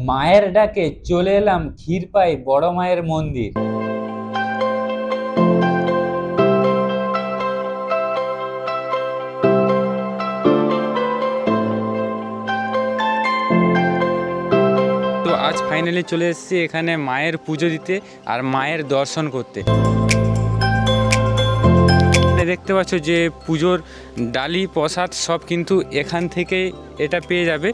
মায়ের ডাকে চলে এলাম ক্ষীরপাই বড় মায়ের মন্দির। তো আজ ফাইনালি চলে এসেছি এখানে মায়ের পুজো দিতে আর মায়ের দর্শন করতে। দেখতে পাচ্ছ যে পুজোর ডালি প্রসাদ সব কিন্তু এখান থেকে এটা পেয়ে যাবে।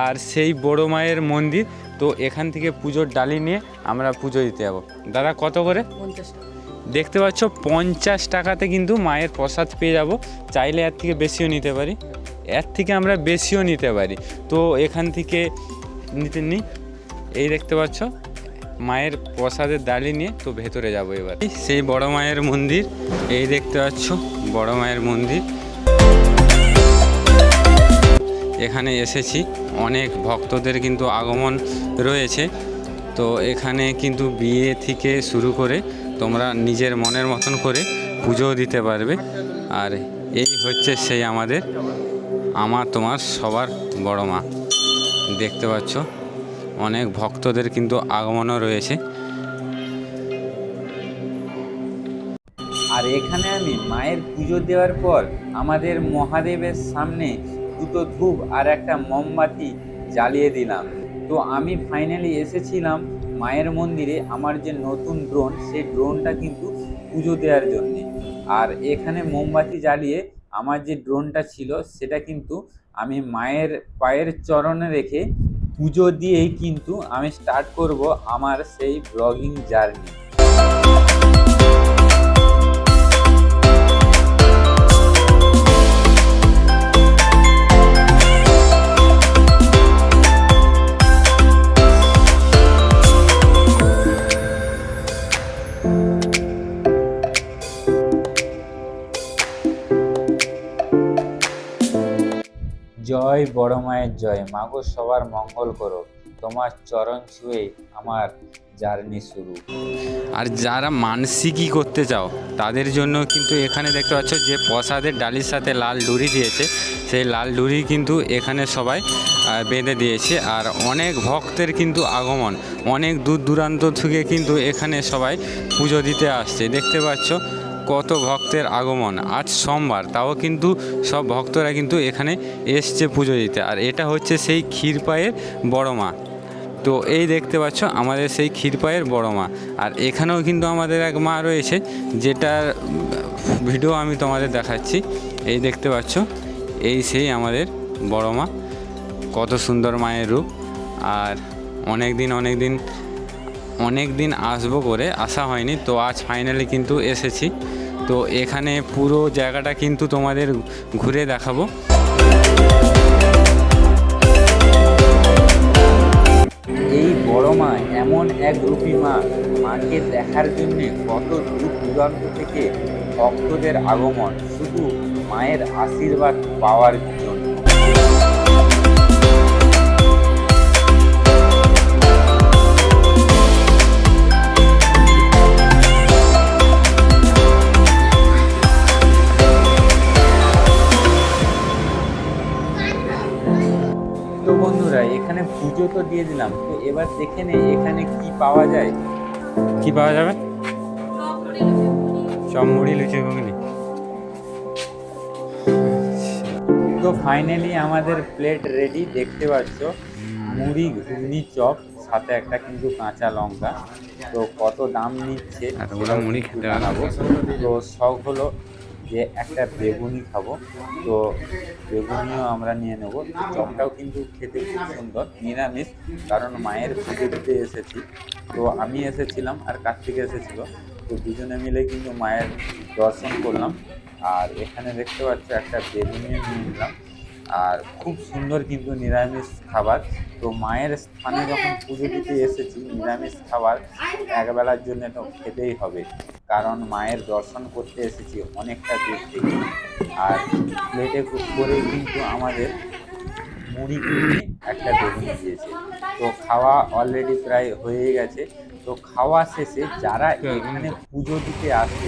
আর সেই বড় মায়ের মন্দির, তো এখান থেকে পুজোর ডালি নিয়ে আমরা পুজো দিতে যাবো। দাদা কত করে? 50 টাকা। দেখতে পাচ্ছ 50 টাকাতে কিন্তু মায়ের প্রসাদ পেয়ে যাব। চাইলে এর থেকে বেশিও নিতে পারি, এর থেকে আমরা বেশিও নিতে পারি। তো এখান থেকে নিতে নিই। এই দেখতে পাচ্ছ মায়ের প্রসাদের ডালি নিয়ে তো ভেতরে যাব এবার। সেই বড় মায়ের মন্দির, এই দেখতে পাচ্ছ বড় মায়ের মন্দির। এখানে এসেছি, অনেক ভক্তদের কিন্তু আগমন রয়েছে। তো এখানে কিন্তু বিয়ে থেকে শুরু করে তোমরা নিজের মনের মতন করে পুজোও দিতে পারবে। আর এই হচ্ছে সেই আমার তোমার সবার বড় মা। দেখতে পাচ্ছ অনেক ভক্তদের কিন্তু আগমনও রয়েছে। আর এখানে আমি মায়ের পুজো দেওয়ার পর আমাদের মহাদেবের সামনে দুটো ধূপ আর একটা মোমবাতি জ্বালিয়ে দিলাম। তো আমি ফাইনালি এসেছিলাম মায়ের মন্দিরে আমার যে নতুন ড্রোন, সেই ড্রোনটা কিন্তু পুজো দেওয়ার জন্যে। আর এখানে মোমবাতি জ্বালিয়ে আমার যে ড্রোনটা ছিল সেটা কিন্তু আমি মায়ের পায়ের চরণে রেখে পুজো দিয়েই কিন্তু আমি স্টার্ট করব আমার সেই ব্লগিং জার্নি। জয় বড় মায়ের জয়, মাগো সবার মঙ্গল করো, তোমার চরণ ছুঁয়ে আমার জার্নি শুরু। আর যারা মানসিকই করতে চাও তাদের জন্য কিন্তু এখানে দেখতে পাচ্ছ যে প্রসাদের ডালির সাথে লাল ডুরি দিয়েছে, সেই লাল ডুরি কিন্তু এখানে সবাই বেঁধে দিয়েছে। আর অনেক ভক্তের কিন্তু আগমন, অনেক দূর দূরান্ত থেকে কিন্তু এখানে সবাই পুজো দিতে আসছে। দেখতে পাচ্ছ কত ভক্তের আগমন। আজ সোমবার, তাও কিন্তু সব ভক্তরা কিন্তু এখানে এসছে পুজো দিতে। আর এটা হচ্ছে সেই ক্ষীরপাইয়ের বড় মা। তো এই দেখতে পাচ্ছ আমাদের সেই ক্ষীরপাইয়ের বড় মা। আর এখানেও কিন্তু আমাদের এক মা রয়েছে, যেটার ভিডিও আমি তোমাদের দেখাচ্ছি। এই দেখতে পাচ্ছ এই সেই আমাদের বড় মা, কত সুন্দর মায়ের রূপ। আর অনেক দিন আসবো করে আসা হয়নি, তো আজ ফাইনালি কিন্তু এসেছি। তো এখানে পুরো জায়গাটা কিন্তু তোমাদের ঘুরে দেখাবো। এই বড় মা এমন এক রূপী মা, মাকে দেখার জন্যে কত দূর দূরান্ত থেকে ভক্তদের আগমন শুধু মায়ের আশীর্বাদ পাওয়ার জন্য। তো বন্ধুরা এখানে পুজো তো দিয়ে দিলাম, তো এবার দেখে নে এখানে কি পাওয়া যায়। কি পাওয়া যাবে? সব মুড়ি লুচি ঘুগনি। তো ফাইনালি আমাদের প্লেট রেডি। দেখতে পাচ্ছ মুড়ি ঘুগনি চপ, সাথে একটা কিন্তু কাঁচা লঙ্কা। তো কত দাম নিচ্ছে মুড়ি খেতে বানাবো। তো শখ হলো যে একটা বেগুনি খাবো, তো বেগুনিও আমরা নিয়ে নেব। চপটাও কিন্তু খেতে খুব সুন্দর, নিরামিষ, কারণ মায়ের পুজো দিতে এসেছি। তো আমি এসেছিলাম আর কার্তিক এসেছিল, তো দুজনে মিলে কিন্তু মায়ের দর্শন করলাম। আর এখানে দেখতে পাচ্ছ একটা বেগুনিও নিয়ে নিলাম। আর খুব সুন্দর কিন্তু নিরামিষ খাবার। তো মায়ের স্থানে যখন পুজো দিতে এসেছি, নিরামিষ খাবার একবেলার জন্য তো খেতেই হবে, কারণ মায়ের দর্শন করতে এসেছি অনেকটা দূর থেকে। আর প্লেটে করে কিন্তু আমাদের মুড়ি কিনে একটা বেগুনি দিয়েছে। তো খাওয়া অলরেডি প্রায় হয়ে গেছে। তো খাওয়া শেষে যারা এখানে পুজো দিতে আসছে,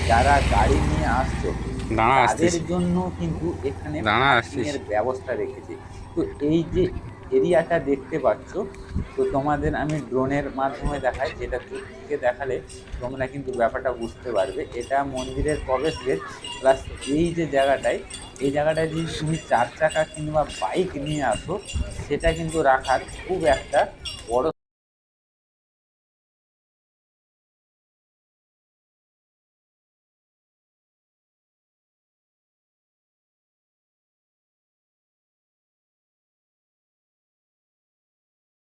যারা গাড়ি নিয়ে আসছে, তাদের জন্য কিন্তু এখানে পার্কিংয়ের ব্যবস্থা রেখেছে। তো এই যে এরিয়াটা দেখতে পাচ্ছ। তো তোমাদের আমি ড্রোনের মাধ্যমে দেখাই, যেটা দূর থেকে দেখালে তোমরা কিন্তু ব্যাপারটা বুঝতে পারবে। এটা মন্দিরের প্রবেশ গেট, প্লাস এই যে জায়গাটায়, এই জায়গাটায় যদি তুমি 4 চাকা কিংবা বাইক নিয়ে আসো, সেটা কিন্তু রাখার খুব একটা বড়